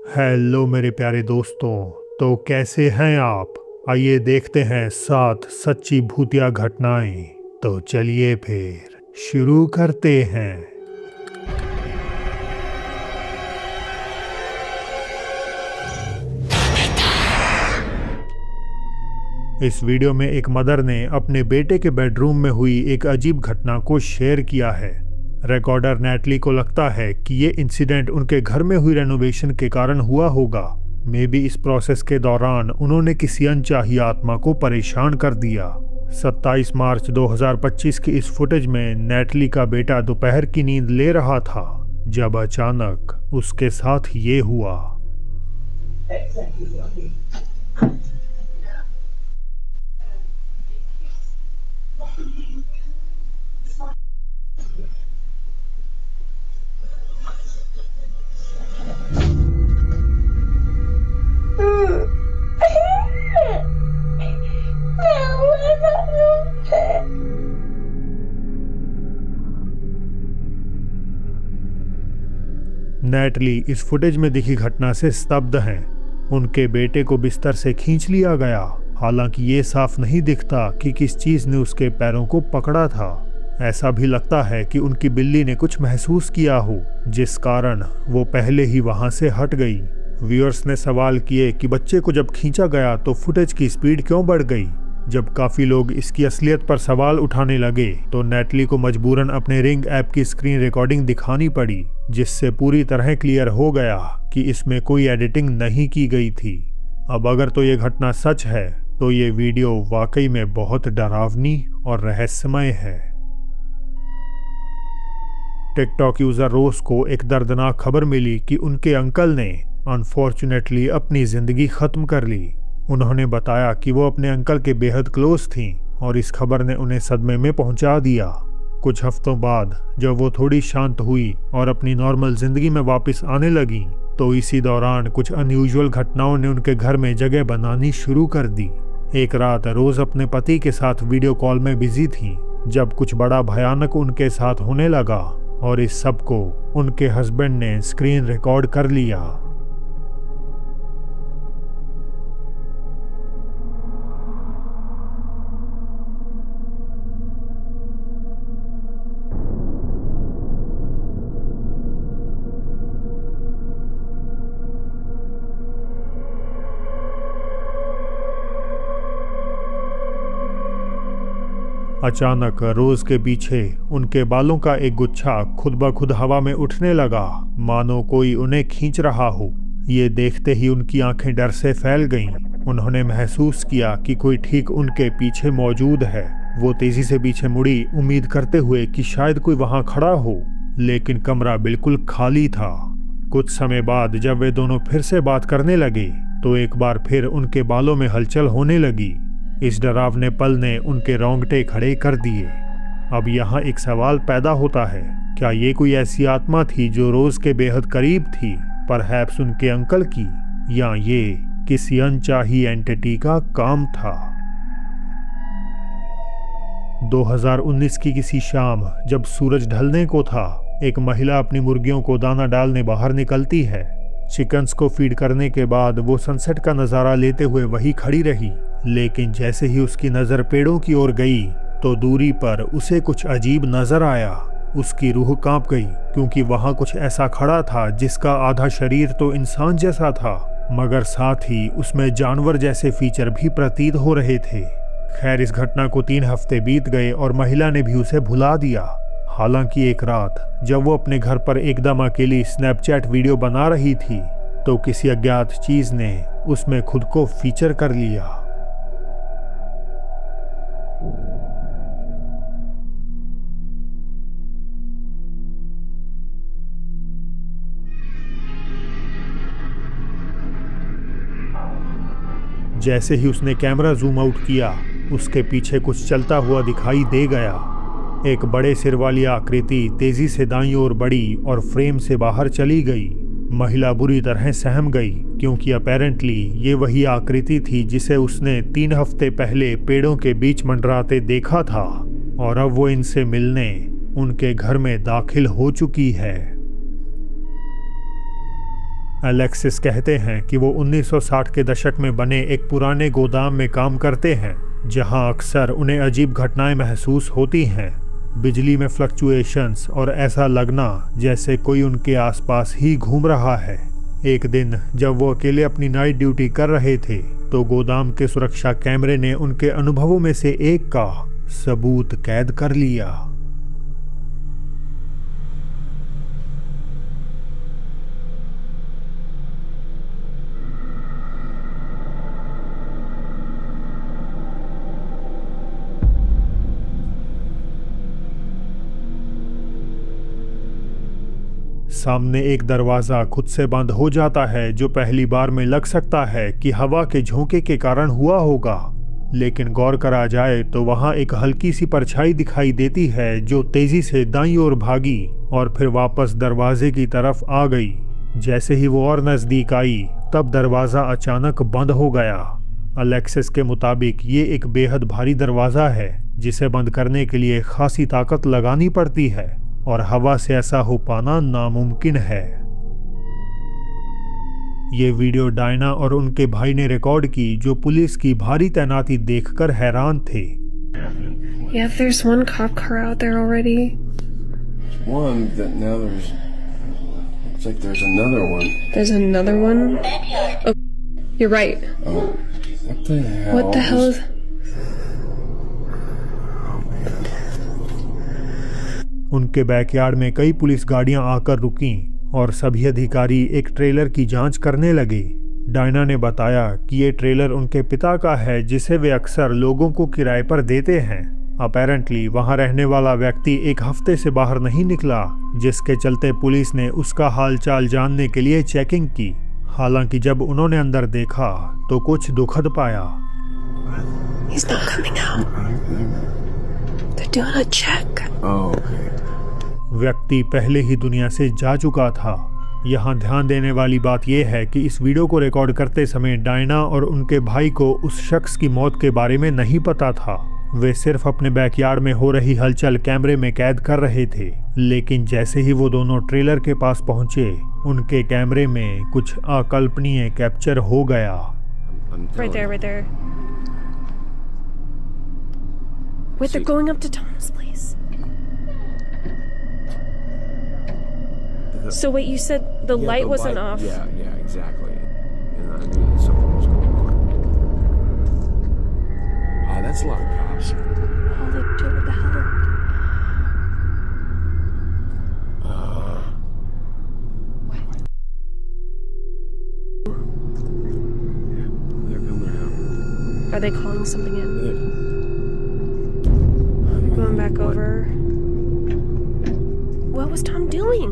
Hello मेरे प्यारे दोस्तों। तो कैसे हैं आप? आइए देखते हैं 7 सच्ची भूतिया घटनाएं। तो चलिए फिर शुरू करते हैं। इस वीडियो में एक मदर ने अपने बेटे के बेडरूम में हुई एक अजीब घटना को शेयर किया है। रिकॉर्डर नेटली को लगता है कि ये इंसिडेंट उनके घर में हुई रेनोवेशन के कारण हुआ होगा। मे बी इस प्रोसेस के दौरान उन्होंने किसी अनचाही आत्मा को परेशान कर दिया। 27 मार्च 2025 की इस फुटेज में नेटली का बेटा दोपहर की नींद ले रहा था जब अचानक उसके साथ ये हुआ। नेटली इस फुटेज में दिखी घटना से स्तब्ध हैं। उनके बेटे को बिस्तर से खींच लिया गया, हालांकि ये साफ नहीं दिखता कि किस चीज ने उसके पैरों को पकड़ा था। ऐसा भी लगता है कि उनकी बिल्ली ने कुछ महसूस किया हो, जिस कारण वो पहले ही वहां से हट गई। व्यूअर्स ने सवाल किए कि बच्चे को जब खींचा गया तो फुटेज की स्पीड क्यों बढ़ गई। जब काफी लोग इसकी असलियत पर सवाल उठाने लगे तो नेटली को मजबूरन अपने रिंग ऐप की स्क्रीन रिकॉर्डिंग दिखानी पड़ी, जिससे पूरी तरह क्लियर हो गया कि इसमें कोई एडिटिंग नहीं की गई थी। अब अगर तो ये घटना सच है तो ये वीडियो वाकई में बहुत डरावनी और रहस्यमय है। टिकटॉक यूजर रोज को एक दर्दनाक खबर मिली कि उनके अंकल ने अनफॉर्चुनेटली अपनी जिंदगी खत्म कर ली। उन्होंने बताया कि वो अपने अंकल के बेहद क्लोज थीं और इस खबर ने उन्हें सदमे में पहुंचा दिया। कुछ हफ्तों बाद जब वो थोड़ी शांत हुई और अपनी नॉर्मल जिंदगी में वापस आने लगी तो इसी दौरान कुछ अनयूजुअल घटनाओं ने उनके घर में जगह बनानी शुरू कर दी। एक रात रोज अपने पति के साथ वीडियो कॉल में बिजी थी जब कुछ बड़ा भयानक उनके साथ होने लगा और इस सब को उनके हस्बैंड ने स्क्रीन रिकॉर्ड कर लिया। अचानक रोज के पीछे उनके बालों का एक गुच्छा खुद ब खुद हवा में उठने लगा, मानो कोई उन्हें खींच रहा हो। ये देखते ही उनकी आंखें डर से फैल गईं। उन्होंने महसूस किया कि कोई ठीक उनके पीछे मौजूद है। वो तेजी से पीछे मुड़ी, उम्मीद करते हुए कि शायद कोई वहां खड़ा हो, लेकिन कमरा बिल्कुल खाली था। कुछ समय बाद जब वे दोनों फिर से बात करने लगे तो एक बार फिर उनके बालों में हलचल होने लगी। इस डरावने पल ने उनके रोंगटे खड़े कर दिए। अब यहाँ एक सवाल पैदा होता है, क्या ये कोई ऐसी आत्मा थी जो रोज के बेहद करीब थी, परहैप्स उनके अंकल की, या ये किसी अनचाही एंटिटी का काम था? 2019 की किसी शाम जब सूरज ढलने को था, एक महिला अपनी मुर्गियों को दाना डालने बाहर निकलती है। चिकन्स को फीड करने के बाद वो सनसेट का नज़ारा लेते हुए वहीं खड़ी रही, लेकिन जैसे ही उसकी नज़र पेड़ों की ओर गई तो दूरी पर उसे कुछ अजीब नजर आया। उसकी रूह कांप गई क्योंकि वहां कुछ ऐसा खड़ा था जिसका आधा शरीर तो इंसान जैसा था, मगर साथ ही उसमें जानवर जैसे फीचर भी प्रतीत हो रहे थे। खैर, इस घटना को 3 हफ्ते बीत गए और महिला ने भी उसे भुला दिया। हालांकि एक रात जब वो अपने घर पर एकदम अकेली स्नैपचैट वीडियो बना रही थी तो किसी अज्ञात चीज ने उसमें खुद को फीचर कर लिया। जैसे ही उसने कैमरा जूम आउट किया, उसके पीछे कुछ चलता हुआ दिखाई दे गया। एक बड़े सिर वाली आकृति तेजी से दाईं ओर बढ़ी और फ्रेम से बाहर चली गई। महिला बुरी तरह सहम गई क्योंकि अपैरेंटली ये वही आकृति थी जिसे उसने 3 हफ्ते पहले पेड़ों के बीच मंडराते देखा था, और अब वो इनसे मिलने उनके घर में दाखिल हो चुकी है। अलेक्सिस कहते हैं कि वो 1960 के दशक में बने एक पुराने गोदाम में काम करते हैं, जहां अक्सर उन्हें अजीब घटनाएं महसूस होती हैं। बिजली में फ्लक्चुएशंस और ऐसा लगना जैसे कोई उनके आसपास ही घूम रहा है। एक दिन जब वो अकेले अपनी नाइट ड्यूटी कर रहे थे तो गोदाम के सुरक्षा कैमरे ने उनके अनुभवों में से एक का सबूत कैद कर लिया। सामने एक दरवाज़ा खुद से बंद हो जाता है, जो पहली बार में लग सकता है कि हवा के झोंके के कारण हुआ होगा, लेकिन गौर करा जाए तो वहां एक हल्की सी परछाई दिखाई देती है जो तेजी से दाईं ओर भागी और फिर वापस दरवाजे की तरफ आ गई। जैसे ही वो और नज़दीक आई तब दरवाज़ा अचानक बंद हो गया। अलेक्सिस के मुताबिक ये एक बेहद भारी दरवाज़ा है जिसे बंद करने के लिए खासी ताकत लगानी पड़ती है और हवा से ऐसा हो पाना नामुमकिन है। ये वीडियो डायना और उनके भाई ने रिकॉर्ड की, जो पुलिस की भारी तैनाती देखकर हैरान थे। Yeah, there's one cop car out there already. One that now there's looks like there's another one. There's another one. Oh, you're right. Oh, what the hell? What the hell is? उनके backyard में कई police गाड़ियां आकर रुकीं और सभी अधिकारी एक trailer की जांच करने लगे। डायना ने बताया कि ये ट्रेलर उनके पिता का है, जिसे वे अक्सर लोगों को किराए पर देते हैं। अपेरेंटली वहां रहने वाला व्यक्ति एक हफ्ते से बाहर नहीं निकला, जिसके चलते पुलिस ने उसका हालचाल जानने के लिए चेकिंग की। हालांकि जब उन्होंने अंदर देखा तो कुछ दुखद पाया। He's not coming out. They're doing a check. Oh, okay. व्यक्ति पहले ही दुनिया से जा चुका था। यहाँ ध्यान देने वाली बात यह है कि इस वीडियो को रिकॉर्ड करते समय डायना और उनके भाई को उस शख्स की मौत के बारे में नहीं पता था। वे सिर्फ अपने बैकयार्ड में हो रही हलचल कैमरे में कैद कर रहे थे, लेकिन जैसे ही वो दोनों ट्रेलर के पास पहुंचे, उनके कैमरे में कुछ अकल्पनीय कैप्चर हो गया। Right there, right there. Wait, they're going up to Tom's place. So wait, you said the light wasn't off. Yeah, exactly. And I knew that something was going on. Oh, that's a lot of cops. Holy shit, what the hell? They're coming out. Are they calling something in? Going back over. What was Tom doing?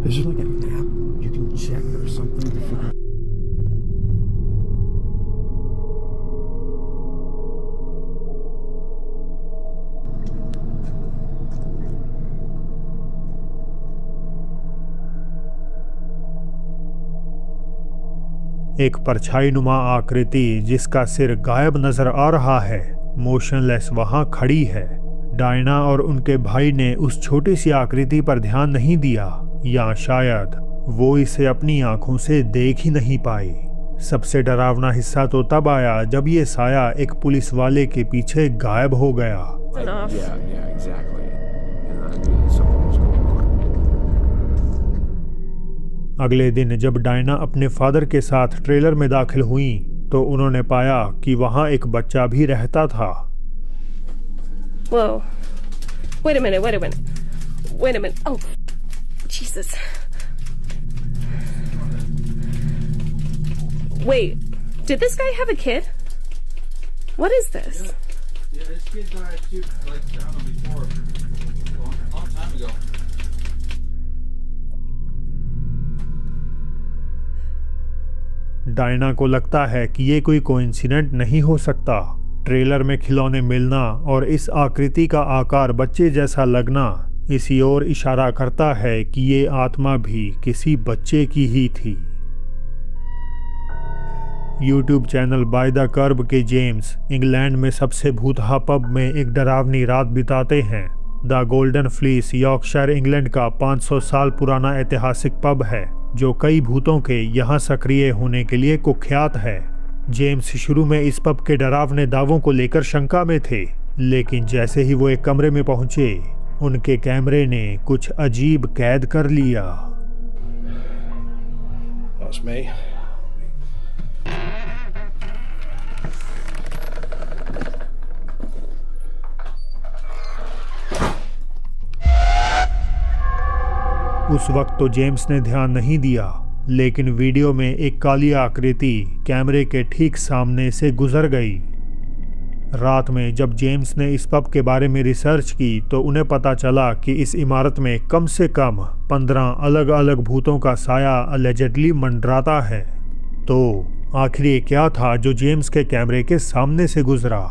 Is there like an app you can check or something to figure? एक परछाई नुमा आकृति जिसका सिर गायब नजर आ रहा है, मोशनलेस वहां खड़ी है। डायना और उनके भाई ने उस छोटी सी आकृति पर ध्यान नहीं दिया, या शायद वो इसे अपनी आंखों से देख ही नहीं पाए। सबसे डरावना हिस्सा तो तब आया जब ये साया एक पुलिस वाले के पीछे गायब हो गया। Yeah, exactly. And I knew that something was going on. अगले दिन जब डायना अपने फादर के साथ ट्रेलर में दाखिल हुई तो उन्होंने पाया कि वहां एक बच्चा भी रहता था। Whoa. Wait a minute. Oh, Jesus. Wait, did this guy have a kid? What is this? Yeah, this kid died too, like, I don't know, before, a long time ago. Diana को लगता है कि ये कोई coincident नहीं हो सकता। Trailer में खिलौने मिलना और इस आकृति का आकार बच्चे जैसा लगना इसी ओर इशारा करता है कि ये आत्मा भी किसी बच्चे की ही थी। यूट्यूब चैनल बाय द कर्ब के जेम्स इंग्लैंड में सबसे भूतहा पब में एक डरावनी रात बिताते हैं। The golden fleece Yorkshire England का 500 साल पुराना ऐतिहासिक पब है जो कई भूतों के यहाँ सक्रिय होने के लिए कुख्यात है। जेम्स शुरू में इस पब के डरावने दावों को लेकर शंका में थे, लेकिन जैसे ही वो एक कमरे में पहुंचे, उनके कैमरे ने कुछ अजीब कैद कर लिया। That's me. उस वक्त तो जेम्स ने ध्यान नहीं दिया, लेकिन वीडियो में एक काली आकृति कैमरे के ठीक सामने से गुजर गई। रात में जब जेम्स ने इस पब के बारे में रिसर्च की तो उन्हें पता चला कि इस इमारत में कम से कम 15 अलग अलग भूतों का साया अलेजेडली मंडराता है। तो आखिर ये क्या था जो जेम्स के कैमरे के सामने से गुजरा?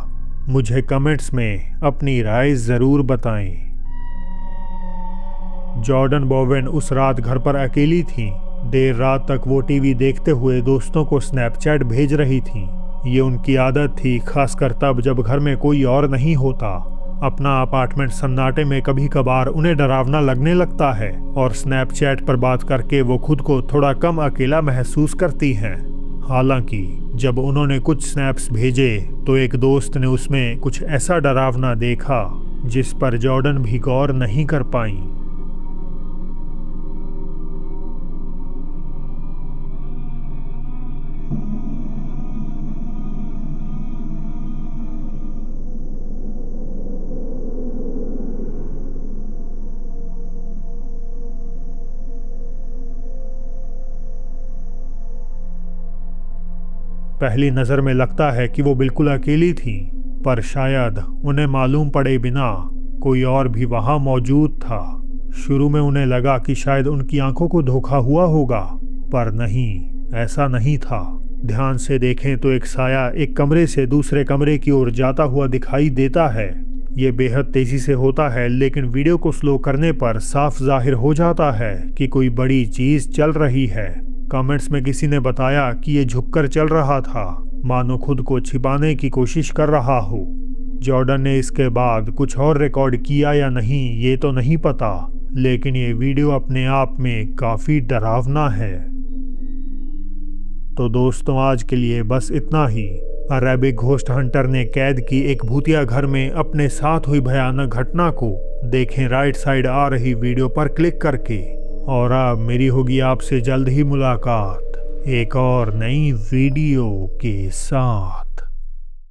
मुझे कमेंट्स में अपनी राय ज़रूर बताएं। जॉर्डन बोवेन उस रात घर पर अकेली थीं। देर रात तक वो टीवी देखते हुए दोस्तों को स्नैपचैट भेज रही थीं। ये उनकी आदत थी, खासकर तब जब घर में कोई और नहीं होता। अपना अपार्टमेंट सन्नाटे में कभी कभार उन्हें डरावना लगने लगता है और स्नैपचैट पर बात करके वो खुद को थोड़ा कम अकेला महसूस करती हैं। हालांकि जब उन्होंने कुछ स्नैप्स भेजे तो एक दोस्त ने उसमें कुछ ऐसा डरावना देखा जिस पर जॉर्डन भी गौर नहीं कर पाई। पहली नज़र में लगता है कि वो बिल्कुल अकेली थी, पर शायद उन्हें मालूम पड़े बिना कोई और भी वहाँ मौजूद था। शुरू में उन्हें लगा कि शायद उनकी आंखों को धोखा हुआ होगा, पर नहीं, ऐसा नहीं था। ध्यान से देखें तो एक साया एक कमरे से दूसरे कमरे की ओर जाता हुआ दिखाई देता है। ये बेहद तेज़ी से होता है, लेकिन वीडियो को स्लो करने पर साफ जाहिर हो जाता है कि कोई बड़ी चीज़ चल रही है। कमेंट्स में किसी ने बताया कि ये झुककर चल रहा था, मानो खुद को छिपाने की कोशिश कर रहा हो। जॉर्डन ने इसके बाद कुछ और रिकॉर्ड किया या नहीं ये तो नहीं पता, लेकिन ये वीडियो अपने आप में काफ़ी डरावना है। तो दोस्तों, आज के लिए बस इतना ही। अरेबिक घोस्ट हंटर ने कैद की एक भूतिया घर में अपने साथ हुई भयानक घटना को देखें राइट साइड आ रही वीडियो पर क्लिक करके। और अब मेरी होगी आपसे जल्द ही मुलाकात एक और नई वीडियो के साथ।